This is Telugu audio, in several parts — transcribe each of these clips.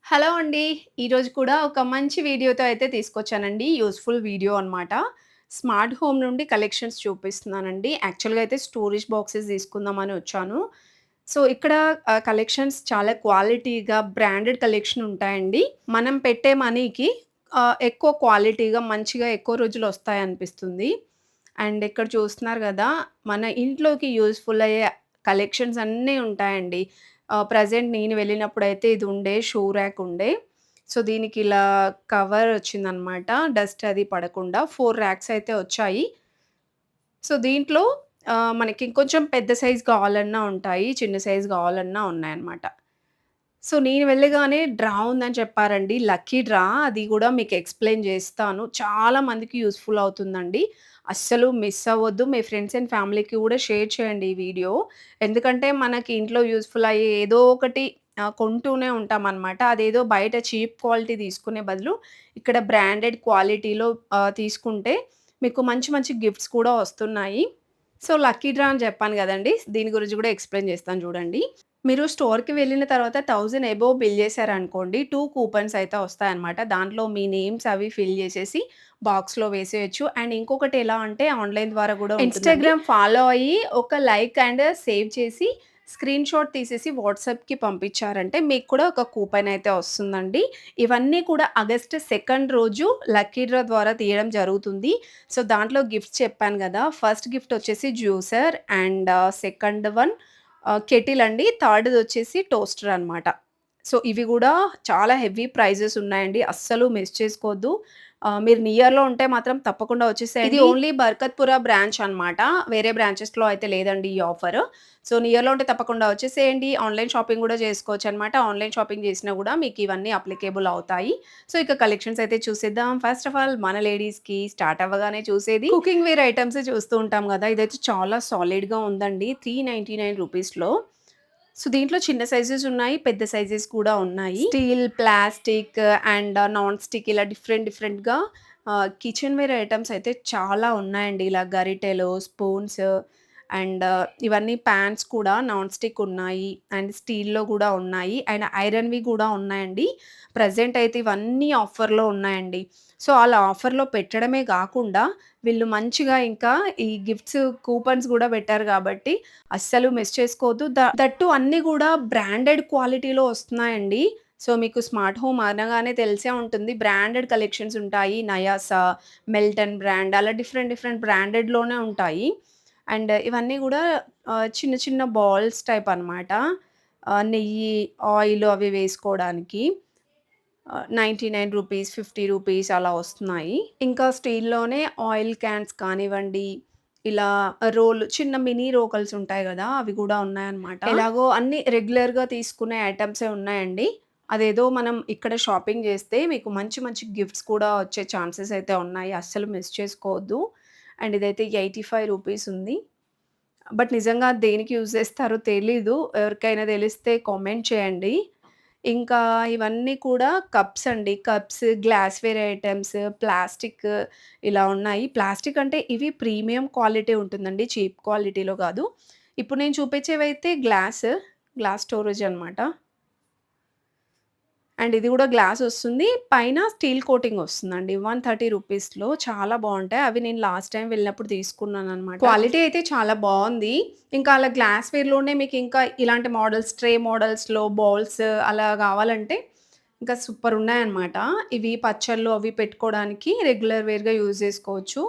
హలో అండి. ఈరోజు కూడా ఒక మంచి వీడియోతో అయితే తీసుకొచ్చానండి. యూజ్‌ఫుల్ వీడియో అనమాట. స్మార్ట్ హోమ్ నుండి కలెక్షన్స్ చూపిస్తున్నానండి. యాక్చువల్‌గా అయితే స్టోరేజ్ బాక్సెస్ తీసుకుందామని వచ్చాను. సో, ఇక్కడ కలెక్షన్స్ చాలా క్వాలిటీగా బ్రాండెడ్ కలెక్షన్ ఉంటాయండి. మనం పెట్టే మనీకి ఎక్కువ క్వాలిటీగా మంచిగా ఎక్కువ రోజులొస్తాయనిపిస్తుంది. అండ్ ఇక్కడ చూస్తున్నారు గదా! మన ఇంట్లోకి యూజ్‌ఫుల్ అయ్యే కలెక్షన్స్ అన్నీ ఉంటాయండి. ప్రెజెంట్ నేను వెళ్ళినప్పుడైతే ఇది ఉండే షూ ర్యాక్ ఉండే. సో, దీనికిలా కవర్ వచ్చిందనమాట. డస్ట్ అది పడకుండా 4 ర్యాక్స్ అయితే వచ్చాయి. సో, దీంట్లో మనకి ఇంకొంచెం పెద్ద సైజ్ కావాలన్నా ఉంటాయి. చిన్న సైజ్ కావాలన్నా ఉన్నాయన్నమాట. సో, నేను వెళ్ళగానే డ్రా ఉందని చెప్పారండి. లక్కీ డ్రా అది గూడా మీకు ఎక్స్‌ప్లెయిన్ జేస్తాను. చాలా మందికి యూజ్‌ఫుల్ అవుతుందండి. అస్సలు మిస్ అవ్వద్దు. మీ ఫ్రెండ్స్ అండ్ ఫ్యామిలీకి గూడా షేర్ చేయండి ఈ వీడియో. ఎందుకంటే మనకి ఇంట్లో యూజ్‌ఫుల్ అయ్యే ఏదో ఒకటి కొంటూనే ఉంటామనమాట. అదేదో బయట చీప్ క్వాలిటీ తీసుకునే బదులు ఇక్కడ బ్రాండెడ్ క్వాలిటీలో తీసుకుంటే మీకు మంచి మంచి గిఫ్ట్స్ కూడా వస్తున్నాయి. సో, లక్కీ డ్రా అని చెప్పాను గదండీ! దీని గురించి గూడా ఎక్స్‌ప్లెయిన్ చేస్తాను చూడండి. మీరు స్టోర్‌కి వెళ్ళిన తర్వాత 1000 అబోవ్ బిల్ చేశారనుకోండి 2 కూపన్స్ అయితే వస్తాయన్నమాట. దాంట్లో మీ నేమ్స్ అవి ఫిల్ చేసేసి బాక్స్‌లో వేసేయొచ్చు. అండ్ ఇంకొకటి ఎలా అంటే ఆన్‌లైన్ ద్వారా గూడా ఉంటుందండి. ఇన్‌స్టాగ్రామ్ ఫాలో అయ్యి ఒక లైక్ అండ్ సేవ్ చేసి స్క్రీన్‌షాట్ తీసేసి వాట్సాప్‌కి పంపించారంటే మీకు కూడా ఒక కూపన్ అయితే వస్తుందండి. ఇవన్నీ కూడా ఆగస్ట్ 2 రోజు లక్కీ డ్రా ద్వారా తీయడం జరుగుతుంది. సో, దాంట్లో గిఫ్ట్స్ చెప్పాను గదా! ఫస్ట్ గిఫ్ట్ వచ్చేసి juicer and second one kettle అండి. థర్డ్‌దొచ్చేసి టోస్టర్ అనమాట. సో, ఇవి గూడా చాలా హెవీ ప్రైజెస్ ఉన్నాయండి. అస్సలు మిస్ చేసుకోవద్దు. మీరు నియర్‌లో ఉంటే మాత్రం తప్పకుండా వచ్చేసేయండి. ఇది ఓన్లీ బర్కత్‌పుర బ్రాంచ్ అనమాట. వేరే బ్రాంచెస్‌లో అయితే లేదండి ఈ ఆఫర్. సో, నియర్‌లో ఉంటే తప్పకుండా వచ్చేసేయండి. ఆన్‌లైన్ షాపింగ్ గూడా చేసుకోవచ్చనమాట. ఆన్‌లైన్ షాపింగ్ చేసినా గూడా మీకు ఇవన్నీ అప్లికేబుల్ అవుతాయి. సో, ఇక కలెక్షన్స్ అయితే చూసేద్దాం. ఫస్ట్ ఆఫ్ ఆల్ మన లేడీస్‌కి స్టార్ట్ అవ్వగానే చూసేది కుకింగ్ వేర్ ఐటెమ్సే చూస్తూ ఉంటాం గదా! ఇదైతే చాలా సాలిడ్‌గా ఉందండి. 399 రూపీస్‌లో. సో, దీంట్లో చిన్న సైజెస్ ఉన్నాయి. పెద్ద సైజెస్ కూడా ఉన్నాయి. Steel, plastic and non stick ఇలా డిఫరెంట్ డిఫరెంట్‌గా కిచెన్ వేర్ ఐటెమ్స్ అయితే చాలా ఉన్నాయండి. ఇలా గరిటెలు, స్పూన్స్ అండ్ ఇవన్నీ పాన్స్ కూడా నాన్ స్టిక్ ఉన్నాయి. అండ్ స్టీల్‌లో గూడా ఉన్నాయి. అండ్ ఐరన్‌వి గూడా ఉన్నాయండి. ప్రెజెంట్ అయితే ఇవన్నీ ఆఫర్‌లో ఉన్నాయండి. సో, అలా ఆఫర్‌లో పెట్టడమే గాకుండా వీళ్ళు మంచిగా ఇంకా ఈ గిఫ్ట్స్ కూపన్స్ గూడా పెట్టారు గాబట్టి అస్సలు మిస్ చేసుకోవద్దు. దట్ టూ అన్నీ గూడా బ్రాండెడ్ క్వాలిటీలో వస్తున్నాయండి. సో, మీకు స్మార్ట్ హోమ్ అనగానే తెలిసే ఉంటుంది. బ్రాండెడ్ కలెక్షన్స్ ఉంటాయి. నయాసా, మెల్టన్ బ్రాండ్ అలా డిఫరెంట్ డిఫరెంట్ బ్రాండెడ్‌లోనే ఉంటాయి. అండ్ ఇవన్నీ గూడా చిన్న చిన్న బాల్స్ టైప్ అనమాట. నెయ్యి, ఆయిల్ అవి వేసుకోవడానికి. 99 రూపీస్, 50 రూపీస్ అలా వస్తున్నాయి. ఇంకా స్టీల్‌లోనే ఆయిల్ క్యాన్స్ కానివ్వండి, ఇలా చిన్న మినీ రోకల్స్ ఉంటాయి గదా! అవి గూడా ఉన్నాయన్నమాట. ఎలాగో అన్నీ రెగ్యులర్‌గా తీసుకునే ఐటెమ్సే ఉన్నాయండి. అదేదో మనం ఇక్కడ షాపింగ్ జేస్తే మీకు మంచి మంచి గిఫ్ట్స్ కూడా వచ్చే ఛాన్సెస్ అయితే ఉన్నాయి. అస్సలు మిస్ చేసుకోవద్దు. అండ్ ఇదైతే 85 రూపీస్ ఉంది. బట్ నిజంగా దేనికి యూజ్ జేస్తారో తెలీదు. ఎవరికైనా తెలిస్తే కామెంట్ చేయండి. ఇంకా ఇవన్నీ కూడా కప్స్ అండి. కప్స్, గ్లాస్‌వేర్ ఐటెమ్స్, ప్లాస్టిక్ ఇలా ఉన్నాయి. ప్లాస్టిక్ అంటే ఇవి ప్రీమియం క్వాలిటీ ఉంటుందండి. చీప్ క్వాలిటీలో గాదు. ఇప్పుడు నేను చూపించేవైతే గ్లాస్ స్టోరేజ్ అనమాట. అండ్ ఇది గూడా గ్లాసొస్తుంది. పైన స్టీల్ కోటింగ్ ఒస్తుందండి. 130 రూపీస్‌లో చాలా బావుంటాయి. అవి నేను లాస్ట్ టైమ్ వెళ్ళినప్పుడు తీసుకున్నాననమాట. క్వాలిటీ అయితే చాలా బావుంది. ఇంకా అలా గ్లాస్‌వేర్‌లోనే మీకింకా ఇలాంటి మోడల్స్, ట్రే మోడల్స్‌లో బౌల్స్ అలా గావాలంటే ఇంకా సూపరున్నాయన్నమాట. ఇవి పచ్చళ్ళు అవి పెట్టుకోవడానికి రెగ్యులర్ వేర్‌గా యూజ్ జేసుకోవచ్చు.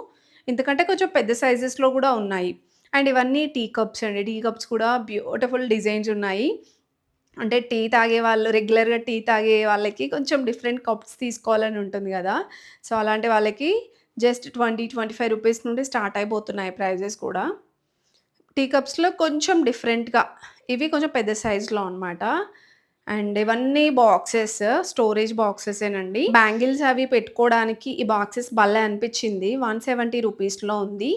ఇంతకంటే కొంచెం పెద్ద సైజెస్‌లో గూడా ఉన్నాయి. అండ్ ఇవన్నీ టీ కప్స్ అండి. టీ కప్స్ కూడా బ్యూటిఫుల్ డిజైన్స్ ఉన్నాయి. అంటే రెగ్యులర్‌గా టీ తాగే వాళ్ళకి కొంచెం డిఫరెంట్ కప్స్ తీసుకోవాలని ఉంటుంది గదా! సో, అలాంటి వాళ్ళకి జస్ట్ 20, 25 రూపీస్ నుండి స్టార్ట్ అయిపోతున్నాయి ప్రైజెస్ కూడా. టీ కప్స్‌లో కొంచెం డిఫరెంట్‌గా ఇవి కొంచెం పెద్ద సైజ్‌లో అనమాట. అండ్ ఇవన్నీ బాక్సెస్, స్టోరేజ్ బాక్సెసేనండి. బ్యాంగిల్స్ అవి పెట్టుకోవడానికి ఈ బాక్సెస్ భలే అనిపిచ్చింది. 170 రూపీస్‌లో ఉంది.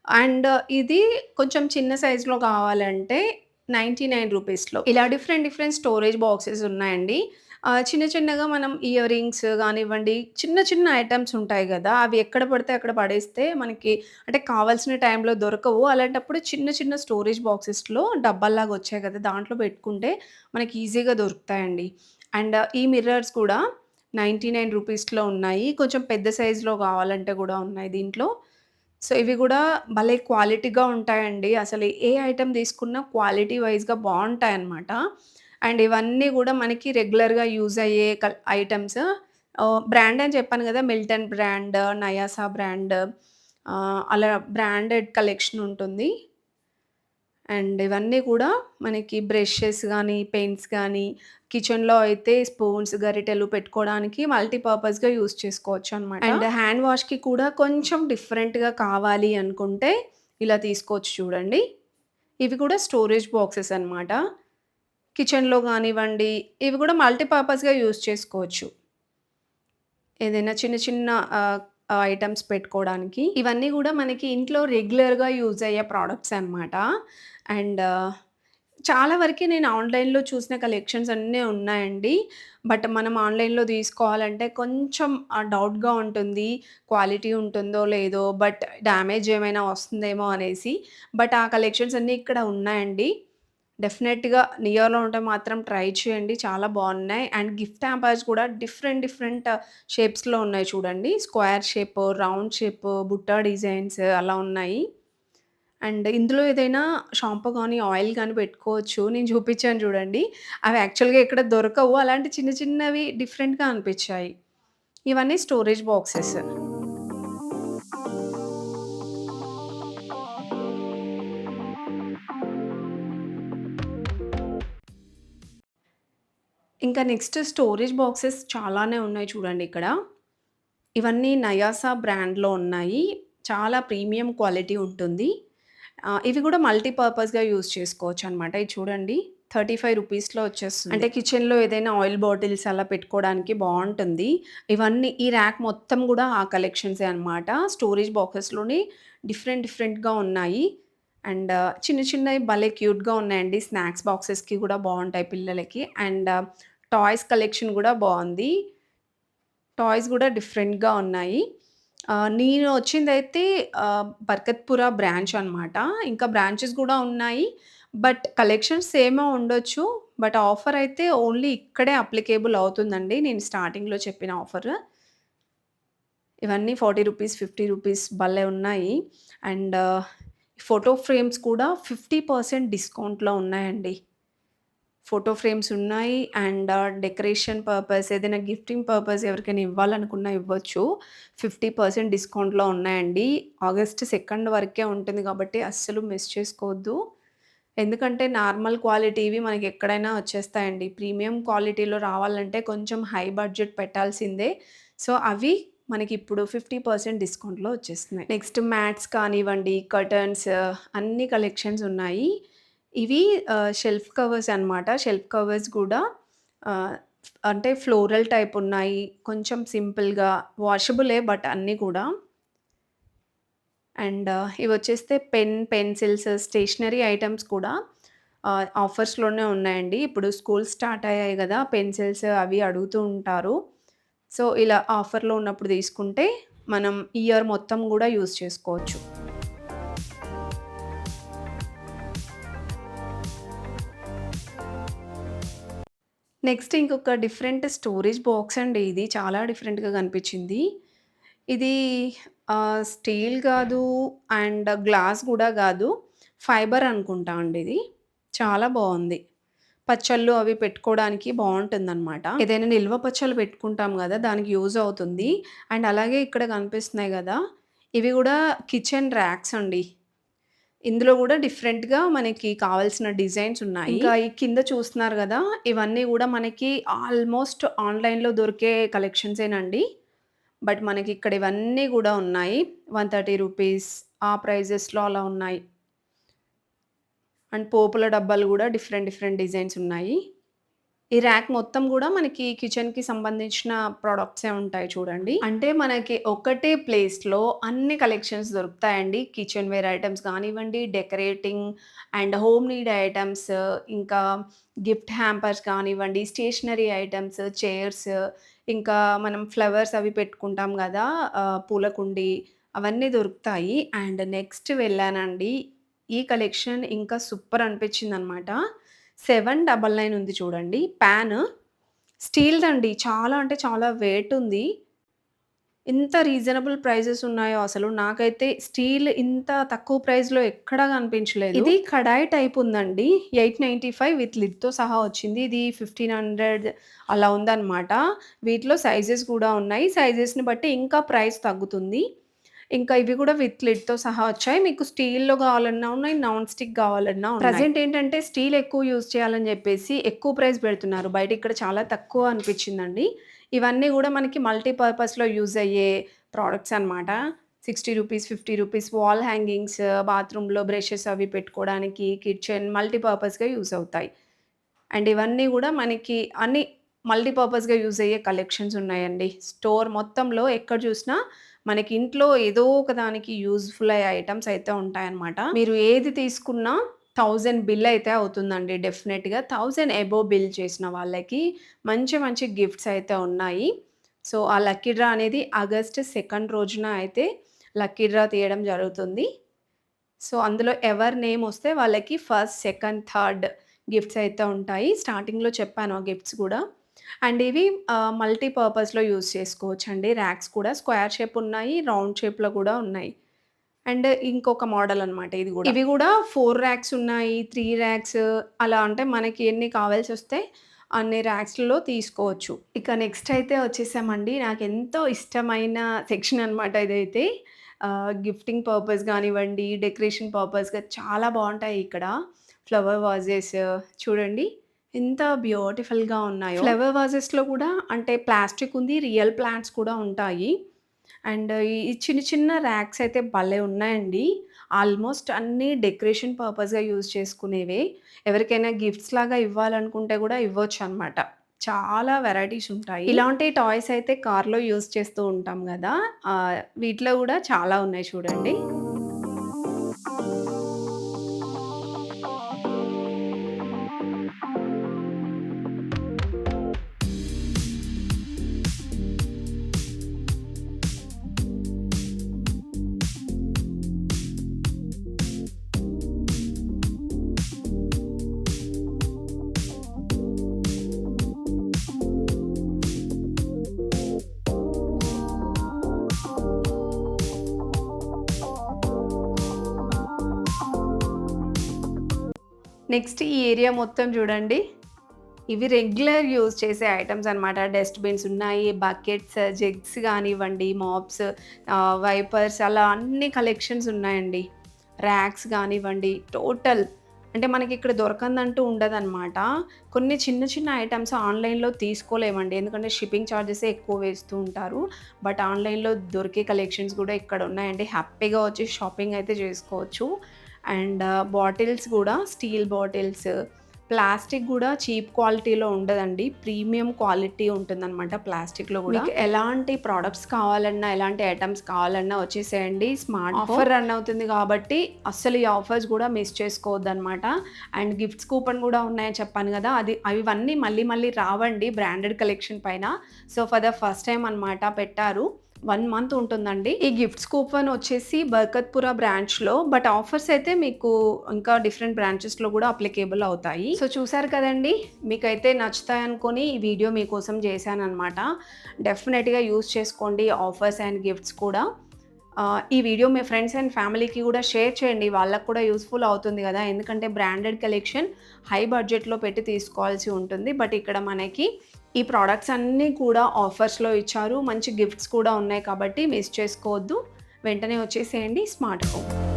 అండ్ ఇది కొంచెం చిన్న సైజ్‌లో కావాలంటే 99 రూపీస్‌లో. ఇలా డిఫరెంట్ డిఫరెంట్ స్టోరేజ్ బాక్సెస్ ఉన్నాయండి. చిన్న చిన్నగా మనం ఇయర్ రింగ్స్ గానివ్వండి, చిన్న చిన్న ఐటెమ్స్ ఉంటాయి గదా! అవి ఎక్కడ పడితే అక్కడ పడేస్తే మనకి అంటే కావాల్సిన టైంలో దొరకవు. అలాంటప్పుడు చిన్న చిన్న స్టోరేజ్ బాక్సెస్‌లో డబ్బాల్లాగా వచ్చాయి కదా! దాంట్లో పెట్టుకుంటే మనకి ఈజీగా దొరుకుతాయండి. అండ్ ఈ మిర్రర్స్ కూడా 99 రూపీస్‌లో ఉన్నాయి. కొంచెం పెద్ద సైజ్‌లో కావాలంటే గూడా ఉన్నాయి దీంట్లో. సో, ఇవి గూడా భలే క్వాలిటీగా ఉంటాయండి. అసలు ఏ ఐటెమ్ తీసుకున్నా క్వాలిటీ వైస్‌గా బావుంటాయన్నమాట. అండ్ ఇవన్నీ గూడా మనకి రెగ్యులర్‌గా యూజ్ అయ్యే ఐటెమ్స్. బ్రాండ్ అని చెప్పాను గదా! 'మిల్టన్' బ్రాండ్, 'నయాసా' బ్రాండ్, అలా బ్రాండెడ్ కలెక్షన్ ఉంటుంది. అండ్ ఇవన్నీ కూడా మనకి బ్రషెస్ గానీ, పెయింట్స్ గానీ, కిచెన్‌లో అయితే స్పూన్స్, గరిటెలు పెట్టుకోవడానికి మల్టీపర్పస్‌గా యూజ్ చేసుకోవచ్చనమాట. అండ్ హ్యాండ్ వాష్‌కి కూడా కొంచెం డిఫరెంట్‌గా కావాలి అనుకుంటే ఇలా తీసుకోవచ్చు చూడండి. ఇవి కూడా స్టోరేజ్ బాక్సెస్ అనమాట. కిచెన్‌లో గానివ్వండి, ఇవి కూడా మల్టీపర్పస్‌గా యూజ్ చేసుకోవచ్చు. ఏదైనా చిన్న చిన్న ఐటెమ్స్ పెట్టుకోవడానికి. ఇవన్నీ గూడా మనకి ఇంట్లో రెగ్యులర్‌గా యూజ్ అయ్యే ప్రొడక్ట్స్ అనమాట. అండ్ చాలా వరకి నేను ఆన్‌లైన్‌లో చూసిన కలెక్షన్స్ అన్నీ ఉన్నాయండి. బట్ మనం ఆన్‌లైన్‌లో తీసుకోవాలంటే కొంచెం డౌట్‌గా ఉంటుంది. క్వాలిటీ ఉంటుందో లేదో, బట్ డ్యామేజ్ ఏమైనా వస్తుందేమో అనేసి. బట్ ఆ కలెక్షన్స్ అన్నీ ఇక్కడ ఉన్నాయండి. డెఫినెట్‌గా నియర్‌లో ఉంటే మాత్రం ట్రై చేయండి. చాలా బావున్నాయి. అండ్ గిఫ్ట్ హ్యాంపర్స్ కూడా డిఫరెంట్ డిఫరెంట్ షేప్స్‌లో ఉన్నాయి చూడండి. స్క్వేర్ షేప్, రౌండ్ షేప్, బుట్ట డిజైన్స్ అలా ఉన్నాయి. అండ్ ఇందులో ఏదైనా షాంపూ గానీ, ఆయిల్ గానీ పెట్టుకోవచ్చు. నేను చూపించాను చూడండి. అవి యాక్చువల్‌గా ఇక్కడ దొరకవు. అలాంటి చిన్న చిన్నవి డిఫరెంట్‌గా అనిపించాయి. ఇవన్నీ స్టోరేజ్ బాక్సెస్. ఇంకా నెక్స్ట్ స్టోరేజ్ బాక్సెస్ చాలానే ఉన్నాయి చూడండి ఇక్కడ. ఇవన్నీ నయాసా బ్రాండ్‌లో ఉన్నాయి. చాలా ప్రీమియం క్వాలిటీ ఉంటుంది. ఇవి కూడా మల్టీపర్పస్‌గా యూజ్ చేసుకోవచ్చనమాట. ఇది చూడండి 35 రూపీస్‌లో వచ్చేస్తుంది. అంటే కిచెన్‌లో ఏదైనా ఆయిల్ బాటిల్స్ అలా పెట్టుకోవడానికి బావుంటుంది. ఇవన్నీ ఈ ర్యాక్ మొత్తం గూడా ఆ కలెక్షన్సే అనమాట. స్టోరేజ్ బాక్సెస్‌లోని డిఫరెంట్ డిఫరెంట్‌గా ఉన్నాయి. అండ్ చిన్న చిన్నవి భలే క్యూట్‌గా ఉన్నాయండి. స్నాక్స్ బాక్సెస్‌కి గూడా బావుంటాయి పిల్లలకి. అండ్ టాయ్స్ కలెక్షన్ గూడా బావుంది. టాయ్స్ గూడా డిఫరెంట్‌గా ఉన్నాయి. నేను వచ్చిందైతే బర్కత్‌పుర బ్రాంచ్ అనమాట. ఇంకా బ్రాంచెస్ గూడా ఉన్నాయి. బట్ కలెక్షన్స్ సేమే ఉండొచ్చు. బట్ ఆఫర్ అయితే ఓన్లీ ఇక్కడే అప్లికేబుల్ అవుతుందండి. నేను స్టార్టింగ్‌లో చెప్పిన ఆఫర్. ఇవన్నీ 40 రూపీస్, 50 రూపీస్ భలే ఉన్నాయి. అండ్ ఫోటో ఫ్రేమ్స్ కూడా 50% డిస్కౌంట్‌లో ఉన్నాయండి. ఫోటో ఫ్రేమ్స్ ఉన్నాయి. అండ్ డెకరేషన్ పర్పస్ ఏదైనా గిఫ్టింగ్ పర్పస్ ఎవరికైనా ఇవ్వాలనుకున్నా ఇవ్వచ్చు. 50% డిస్కౌంట్‌లో ఉన్నాయండి. ఆగస్ట్ 2 వరకే ఉంటుంది కాబట్టి అస్సలు మిస్ చేసుకోవద్దు. ఎందుకంటే నార్మల్ క్వాలిటీవి మనకెక్కడైనా వచ్చేస్తాయండి. ప్రీమియం క్వాలిటీలో రావాలంటే కొంచెం హై బడ్జెట్ పెట్టాల్సిందే. సో, అవి మనకిప్పుడు 50% డిస్కౌంట్‌లో వచ్చేస్తున్నాయి. నెక్స్ట్ మ్యాట్స్ కానివ్వండి, కర్టన్స్ అన్ని కలెక్షన్స్ ఉన్నాయి. ఇవి షెల్ఫ్ కవర్స్ అన్నమాట. షెల్ఫ్ కవర్స్ గూడా ఆహ్, అంటే ఫ్లోరల్ టైప్ ఉన్నాయి. కొంచెం సింపుల్‌గా వాషబులే బట్ అన్నీ కూడా. అండ్ ఇవొచ్చేస్తే పెన్సిల్స్, స్టేషనరీ ఐటెమ్స్ కూడా ఆఫర్స్‌లోనే ఉన్నాయండి. ఇప్పుడు స్కూల్స్ స్టార్ట్ అయ్యాయి గదా! పెన్సిల్స్ అవి అడుగుతూ ఉంటారు. సో, ఇలా ఆఫర్‌లో ఉన్నప్పుడు తీసుకుంటే మనం ఇయర్ మొత్తం గూడా యూజ్ చేసుకోవచ్చు. నెక్స్ట్ ఇంకొక డిఫరెంట్ స్టోరేజ్ బాక్స్ అండి ఇది. చాలా డిఫరెంట్‌గా కనిపించింది. ఇది స్టీల్ గాదు అండ్ గ్లాస్ గూడా గాదు. ఫైబర్ అనుకుంటా అండి ఇది. చాలా బావుంది. పచ్చళ్ళు అవి పెట్టుకోవడానికి బావుంటుందనమాట. ఏదైనా నిల్వ పచ్చళ్ళు పెట్టుకుంటాం గదా! దానికి యూజ్ అవుతుంది. అండ్ అలాగే ఇక్కడ కనిపిస్తున్నాయి గదా! ఇవి గూడా కిచెన్ ర్యాక్స్ అండి. ఇందులో గూడా డిఫరెంట్‌గా మనకి కావాల్సిన డిజైన్స్ ఉన్నాయి. ఇంకా ఈ కింద చూస్తున్నారు గదా! ఇవన్నీ గూడా మనకి ఆల్‌మోస్ట్ ఆన్‌లైన్‌లో దొరికే కలెక్షన్సేనండి. బట్ మనకిక్కడ ఇవన్నీ గూడా ఉన్నాయి. 130 రూపీస్ ఆ ప్రైజెస్‌లో అలా ఉన్నాయి. అండ్ పోపుల డబ్బాలు గూడా డిఫరెంట్ డిఫరెంట్ డిజైన్స్ ఉన్నాయి. ఈ ర్యాక్ మొత్తం గూడా మనకి కిచెన్‌కి సంబంధించిన ప్రొడక్ట్సే ఉంటాయి చూడండి. అంటే మనకి ఒకటే ప్లేస్‌లో అన్ని కలెక్షన్స్ దొరుకుతాయండి. కిచెన్ వేర్ ఐటెమ్స్ గానివ్వండి, decorating and home need items, ఇంకా గిఫ్ట్ హ్యాంపర్స్ కానివ్వండి, స్టేషనరీ ఐటెమ్స్, చైర్స్, ఇంకా మనం ఫ్లవర్స్ అవి పెట్టుకుంటాం గదా! పూల కుండీ అవన్నీ దొరుకుతాయి. అండ్ నెక్స్ట్ వెళ్ళానండి. ఈ కలెక్షన్ ఇంకా సూపర్ అనిపించిందనమాట. 799 ఉంది చూడండి. పాన్ స్టీల్‌దండి. చాలా అంటే చాలా వెయిట్ ఉంది. ఎంత రీజనబుల్ ప్రైజెస్ ఉన్నాయో అసలు. నాకైతే స్టీల్ ఇంత తక్కువ ప్రైస్‌లో ఎక్కడా కనిపించలేదు. ఇది కడాయి టైప్ ఉందండి. 895 విత్ లిడ్‌తో సహా వచ్చింది. ఇది 1500 అలా ఉందన్నమాట. వీటిలో సైజెస్ కూడా ఉన్నాయి. సైజెస్‌ని బట్టి ఇంకా ప్రైస్ తగ్గుతుంది. ఇంకా ఇవి కూడా విత్ లిడ్‌తో సహా వచ్చాయి. మీకు స్టీల్‌లో కావాలన్నా ఉన్నాయి. నాన్ స్టిక్ కావాలన్నా ఉన్నాయి. ప్రెజెంట్ ఏంటంటే స్టీల్ ఎక్కువ యూజ్ చేయాలని చెప్పేసి ఎక్కువ ప్రైస్ పెడుతున్నారు. బయట ఇక్కడ చాలా తక్కువ అనిపించిందండి. ఇవన్నీ గూడా మనకి మల్టీ పర్పస్‌లో యూజ్ అయ్యే ప్రొడక్ట్స్ అనమాట. రూ. 60, రూ. 50 వాల్ హ్యాంగింగ్స్, బాత్రూమ్‌లో బ్రషెస్ అవి పెట్టుకోవడానికి, కిచెన్ మల్టీ పర్పస్‌గా యూజ్ అవుతాయి. అండ్ ఇవన్నీ గూడా మనకి అన్ని మల్టీ పర్పస్‌గా యూజ్ అయ్యే కలెక్షన్స్ ఉన్నాయండి. స్టోర్ మొత్తంలో ఎక్కడ చూసినా మనకి ఇంట్లో ఏదో ఒక దానికి యూజ్‌ఫుల్ అయ్యే ఐటెమ్స్ అయితే ఉంటాయన్నమాట. మీరు ఏది తీసుకున్నా 1000 బిల్ అయితే అవుతుందండి డెఫినెట్‌గా. 1000 అబోవ్ బిల్ చేసిన వాళ్ళకి మంచి మంచి గిఫ్ట్స్ అయితే ఉన్నాయి. సో, ఆ లక్కీ డ్రా అనేది ఆగస్ట్ 2 రోజున అయితే లక్కీ డ్రా తీయడం జరుగుతుంది. సో, అందులో ఎవరి నేమొస్తే వాళ్ళకి ఫస్ట్, సెకండ్, థర్డ్ గిఫ్ట్స్ అయితే ఉంటాయి. స్టార్టింగ్‌లో చెప్పాను ఆ గిఫ్ట్స్ గూడా. అండ్ ఇవి మల్టీ పర్పస్‌లో యూజ్ చేసుకోవచ్చండి. ర్యాక్స్ కూడా స్క్వేర్ షేప్ ఉన్నాయి. రౌండ్ షేప్‌లో కూడా ఉన్నాయి. అండ్ ఇంకొక మోడల్ అనమాట ఇది గూడా. ఇవి గూడా 4 ర్యాక్స్ ఉన్నాయి. 3 ర్యాక్స్ అలా అంటే మనకి ఎన్ని కావాల్సొస్తే అన్ని ర్యాక్స్‌లో తీసుకోవచ్చు. ఇక నెక్స్ట్ అయితే వచ్చేసామండి. నాకెంతో ఇష్టమైన సెక్షన్ అనమాట ఇదైతే. గిఫ్టింగ్ పర్పస్ గానివ్వండి, డెకరేషన్ పర్పస్‌గా చాలా బావుంటాయి ఇక్కడ. ఫ్లవర్ వాజెస్ చూడండి ఎంత బ్యూటిఫుల్‌గా ఉన్నాయో. ఫ్లవర్ వాజెస్‌లో గూడా అంటే ప్లాస్టిక్ ఉంది. రియల్ ప్లాంట్స్ కూడా ఉంటాయి. అండ్ ఈ చిన్న చిన్న ర్యాక్స్ అయితే భలే ఉన్నాయండి. ఆల్మోస్ట్ అన్నీ డెకరేషన్ పర్పస్‌గా యూజ్ చేసుకునేవే. ఎవరికైనా గిఫ్ట్స్ లాగా ఇవ్వాలనుకుంటే గూడా ఇవ్వొచ్చనమాట. చాలా వెరైటీస్ ఉంటాయి. ఇలాంటి టాయ్స్ అయితే కార్‌లో యూజ్ చేస్తూ ఉంటాం గదా! వీటిలో గూడా చాలా ఉన్నాయి చూడండి. నెక్స్ట్ ఈ ఏరియా మొత్తం చూడండి. ఇవి రెగ్యులర్ యూజ్ చేసే ఐటెమ్స్ అనమాట. డస్ట్ బిన్స్ ఉన్నాయి, బకెట్స్, జగ్స్ గానివ్వండి, మాప్స్, వైపర్స్ అలా అన్ని కలెక్షన్స్ ఉన్నాయండి. ర్యాక్స్ గానివ్వండి, టోటల్ అంటే మనకిక్కడ దొరకందంటూ ఉండదనమాట. కొన్ని చిన్న చిన్న ఐటెమ్స్ ఆన్‌లైన్‌లో తీసుకోలేమండి. ఎందుకంటే షిప్పింగ్ చార్జెసే ఎక్కువ వేస్తూ ఉంటారు. బట్ ఆన్‌లైన్‌లో దొరికే కలెక్షన్స్ గూడా ఇక్కడ ఉన్నాయండి. హ్యాపీగా వచ్చి షాపింగ్ అయితే చేసుకోవచ్చు. అండ్ బాటిల్స్ గూడా స్టీల్ బాటిల్స్, ప్లాస్టిక్ గూడా చీప్ క్వాలిటీలో ఉండదండి. ప్రీమియం క్వాలిటీ ఉంటుందనమాట ప్లాస్టిక్‌లో గూడా. మీకు ఎలాంటి ప్రొడక్ట్స్ కావాలన్నా, ఎలాంటి ఐటెమ్స్ కావాలన్నా వచ్చేసేయండి. స్మార్ట్ ఆఫర్ రన్ అవుతుంది కాబట్టి అస్సలు ఈ ఆఫర్స్ గూడా మిస్ చేసుకోవద్దనమాట. అండ్ గిఫ్ట్స్ కూపన్ గూడా ఉన్నాయని చెప్పాను గదా! అవన్నీ మళ్ళీ మళ్ళీ రావండి బ్రాండెడ్ కలెక్షన్ పైన. So, for the first time అనమాట పెట్టారు. 1 మంత్ ఉంటుందండి. ఈ గిఫ్ట్స్ కూపన్ వచ్చేసి బర్కత్‌పుర బ్రాంచ్‌లో. బట్ ఆఫర్స్ అయితే మీకు ఇంకా డిఫరెంట్ బ్రాంచెస్‌లో గూడా అప్లికేబుల్ అవుతాయి. సో చూసారు కదండీ! మీకైతే నచ్చుతాయనుకోని ఈ వీడియో మీకోసం చేశాననమాట. డెఫినెట్‌గా యూజ్ చేసుకోండి ఆఫర్స్ అండ్ గిఫ్ట్స్ కూడా. ఈ వీడియో మీ ఫ్రెండ్స్ అండ్ ఫ్యామిలీకి కూడా షేర్ చేయండి. వాళ్ళకి కూడా యూజ్‌ఫుల్ అవుతుంది గదా! ఎందుకంటే బ్రాండెడ్ కలెక్షన్ హై బడ్జెట్‌లో పెట్టి తీసుకోవాల్సి ఉంటుంది. బట్ ఇక్కడ మనకి ఈ ప్రొడక్ట్స్ అన్నీ కూడా ఆఫర్స్‌లో ఇచ్చారు. మంచి గిఫ్ట్స్ కూడా ఉన్నాయి కాబట్టి మిస్ చేసుకోవద్దు. వెంటనే వచ్చేసేయండి స్మార్ట్ హోమ్.